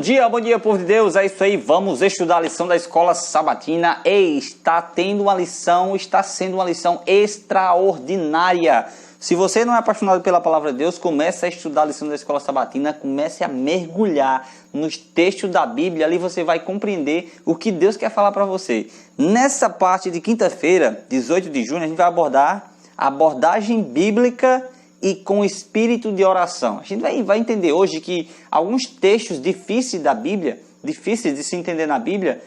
Bom dia, povo de Deus, é isso aí, vamos estudar a lição da Escola Sabatina e está sendo uma lição extraordinária. Se você não é apaixonado pela Palavra de Deus, comece a estudar a lição da Escola Sabatina, comece a mergulhar nos textos da Bíblia, ali você vai compreender o que Deus quer falar para você. Nessa parte de quinta-feira, 18 de junho, a gente vai abordar a abordagem bíblica e com espírito de oração. A gente vai entender hoje que alguns textos difíceis da Bíblia, difíceis de se entender na Bíblia,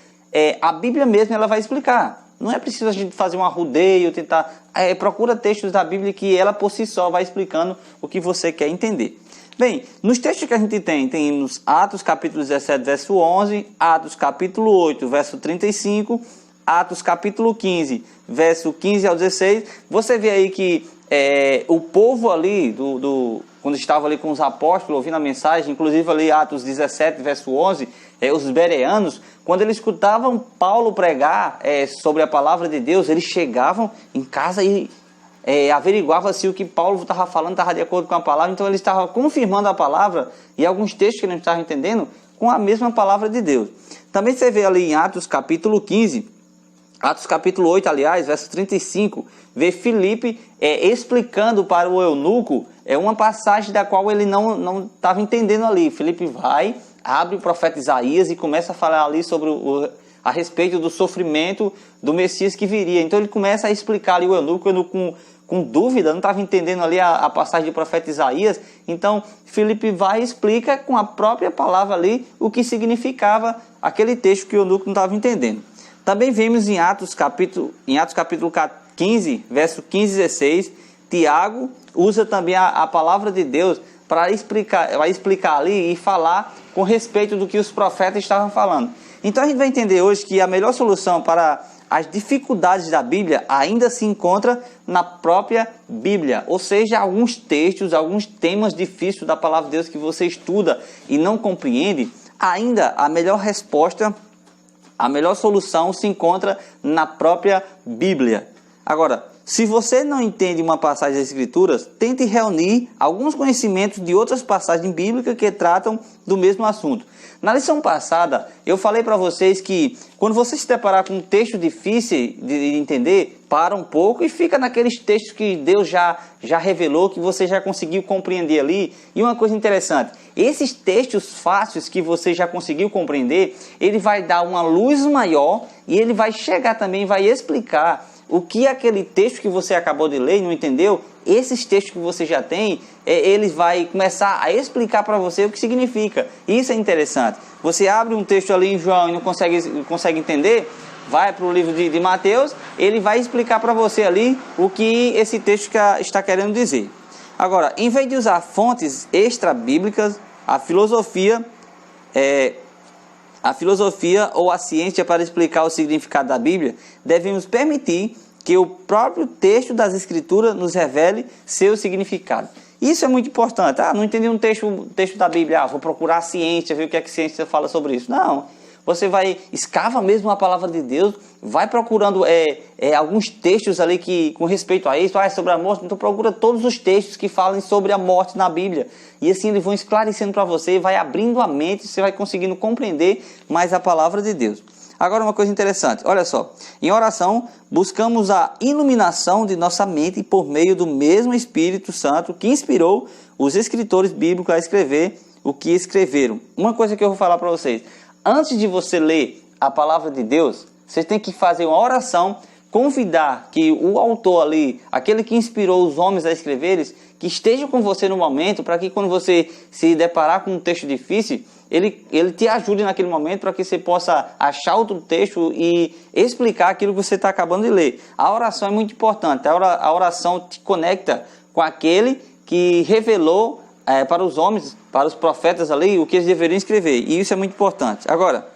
a Bíblia mesmo ela vai explicar. Não é preciso a gente fazer um arrudeio, tentar... procura textos da Bíblia que ela por si só vai explicando o que você quer entender. Bem, nos textos que a gente temos Atos capítulo 17, verso 11, Atos capítulo 8, verso 35, Atos capítulo 15, verso 15 ao 16, você vê aí que o povo ali, quando estava ali com os apóstolos, ouvindo a mensagem, inclusive ali Atos 17, verso 11, os bereanos, quando eles escutavam Paulo pregar sobre a palavra de Deus, eles chegavam em casa e averiguavam se o que Paulo estava falando estava de acordo com a palavra, então eles estavam confirmando a palavra e alguns textos que eles não estavam entendendo com a mesma palavra de Deus. Também você vê ali em Atos capítulo 15, Atos capítulo 8, aliás, verso 35, vê Filipe explicando para o eunuco uma passagem da qual ele não estava entendendo ali. Filipe vai, abre o profeta Isaías e começa a falar ali sobre a respeito do sofrimento do Messias que viria. Então ele começa a explicar ali o eunuco com dúvida, não estava entendendo ali a passagem do profeta Isaías. Então Filipe vai e explica com a própria palavra ali o que significava aquele texto que o eunuco não estava entendendo. Também vemos em Atos capítulo 15, verso 15 e 16, Tiago usa também a palavra de Deus para explicar ali e falar com respeito do que os profetas estavam falando. Então a gente vai entender hoje que a melhor solução para as dificuldades da Bíblia ainda se encontra na própria Bíblia. Ou seja, alguns textos, alguns temas difíceis da palavra de Deus que você estuda e não compreende, ainda a melhor resposta, a melhor solução se encontra na própria Bíblia. Agora, se você não entende uma passagem das Escrituras, tente reunir alguns conhecimentos de outras passagens bíblicas que tratam do mesmo assunto. Na lição passada, eu falei para vocês que quando você se deparar com um texto difícil de entender, para um pouco e fica naqueles textos que Deus já revelou, que você já conseguiu compreender ali. E uma coisa interessante, esses textos fáceis que você já conseguiu compreender, ele vai dar uma luz maior e ele vai chegar também, vai explicar o que aquele texto que você acabou de ler e não entendeu, esses textos que você já tem, ele vai começar a explicar para você o que significa. Isso é interessante. Você abre um texto ali em João e não consegue entender, vai para o livro de Mateus, ele vai explicar para você ali o que esse texto está querendo dizer. Agora, em vez de usar fontes extra-bíblicas, a filosofia ou a ciência para explicar o significado da Bíblia, devemos permitir que o próprio texto das Escrituras nos revele seu significado. Isso é muito importante. Não entendi um texto da Bíblia, vou procurar a ciência, ver o que a ciência fala sobre isso. Não, você escava mesmo a palavra de Deus, vai procurando alguns textos ali que com respeito a isso, sobre a morte, então procura todos os textos que falam sobre a morte na Bíblia. E assim eles vão esclarecendo para você, vai abrindo a mente, você vai conseguindo compreender mais a palavra de Deus. Agora uma coisa interessante, olha só, em oração buscamos a iluminação de nossa mente por meio do mesmo Espírito Santo que inspirou os escritores bíblicos a escrever o que escreveram. Uma coisa que eu vou falar para vocês, antes de você ler a palavra de Deus, você tem que fazer uma oração, convidar que o autor ali, aquele que inspirou os homens a escreverem, que esteja com você no momento, para que quando você se deparar com um texto difícil, ele te ajude naquele momento para que você possa achar outro texto e explicar aquilo que você está acabando de ler. A oração é muito importante, a oração te conecta com aquele que revelou para os homens, para os profetas ali, o que eles deveriam escrever, e isso é muito importante. Agora,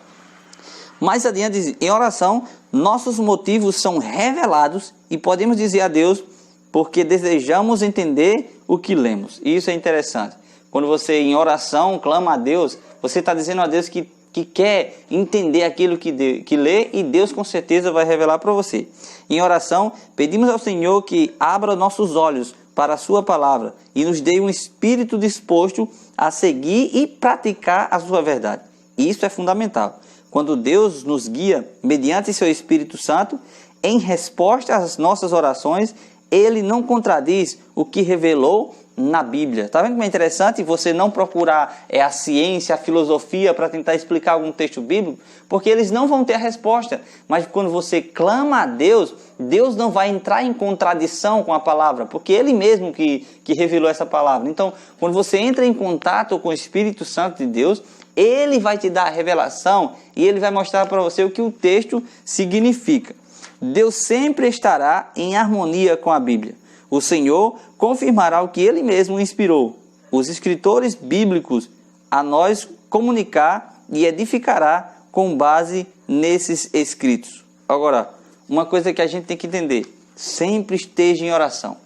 mais adiante, em oração, nossos motivos são revelados e podemos dizer a Deus porque desejamos entender o que lemos. E isso é interessante. Quando você, em oração, clama a Deus, você está dizendo a Deus que quer entender aquilo que lê e Deus com certeza vai revelar para você. Em oração, pedimos ao Senhor que abra nossos olhos para a sua palavra e nos dê um espírito disposto a seguir e praticar a sua verdade. Isso é fundamental. Quando Deus nos guia mediante seu Espírito Santo, em resposta às nossas orações, Ele não contradiz o que revelou na Bíblia. Está vendo como é interessante você não procurar a ciência, a filosofia para tentar explicar algum texto bíblico? Porque eles não vão ter a resposta. Mas quando você clama a Deus, Deus não vai entrar em contradição com a palavra, porque Ele mesmo que revelou essa palavra. Então, quando você entra em contato com o Espírito Santo de Deus, Ele vai te dar a revelação e Ele vai mostrar para você o que o texto significa. Deus sempre estará em harmonia com a Bíblia. O Senhor confirmará o que Ele mesmo inspirou os escritores bíblicos a nós comunicar e edificará com base nesses escritos. Agora, uma coisa que a gente tem que entender: sempre esteja em oração.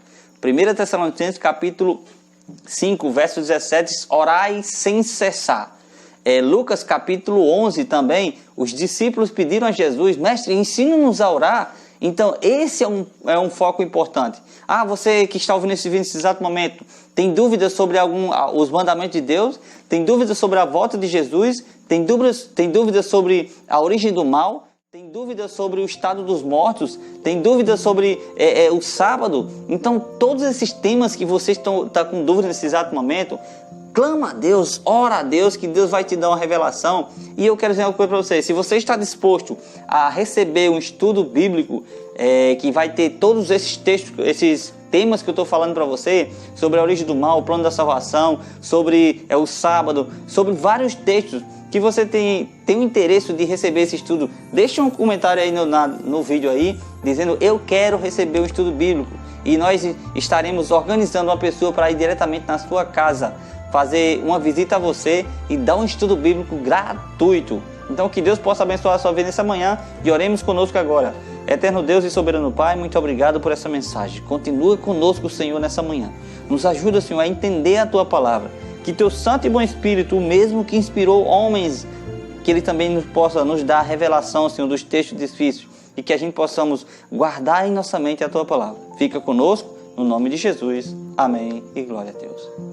1 Tessalonicenses capítulo 5, verso 17, orai sem cessar. Lucas capítulo 11 também, os discípulos pediram a Jesus: mestre, ensina-nos a orar. Então esse é um foco importante. Você que está ouvindo esse vídeo nesse exato momento, tem dúvidas sobre os mandamentos de Deus? Tem dúvidas sobre a volta de Jesus? Tem dúvidas sobre a origem do mal? Tem dúvidas sobre o estado dos mortos? Tem dúvidas sobre o sábado? Então todos esses temas que você está com dúvida nesse exato momento, clama a Deus, ora a Deus, que Deus vai te dar uma revelação. E eu quero dizer uma coisa para você: se você está disposto a receber um estudo bíblico que vai ter todos esses textos, esses temas que eu estou falando para você, sobre a origem do mal, o plano da salvação, sobre o sábado, sobre vários textos que você tem o interesse de receber esse estudo, deixa um comentário aí no vídeo aí, dizendo: eu quero receber um estudo bíblico. E nós estaremos organizando uma pessoa para ir diretamente na sua casa, fazer uma visita a você e dar um estudo bíblico gratuito. Então que Deus possa abençoar a sua vida nessa manhã e oremos conosco agora. Eterno Deus e soberano Pai, muito obrigado por essa mensagem. Continua conosco, Senhor, nessa manhã. Nos ajuda, Senhor, a entender a Tua palavra. Que Teu Santo e Bom Espírito, o mesmo que inspirou homens, que Ele também possa nos dar a revelação, Senhor, dos textos difíceis, e que a gente possamos guardar em nossa mente a Tua palavra. Fica conosco, no nome de Jesus. Amém e glória a Deus.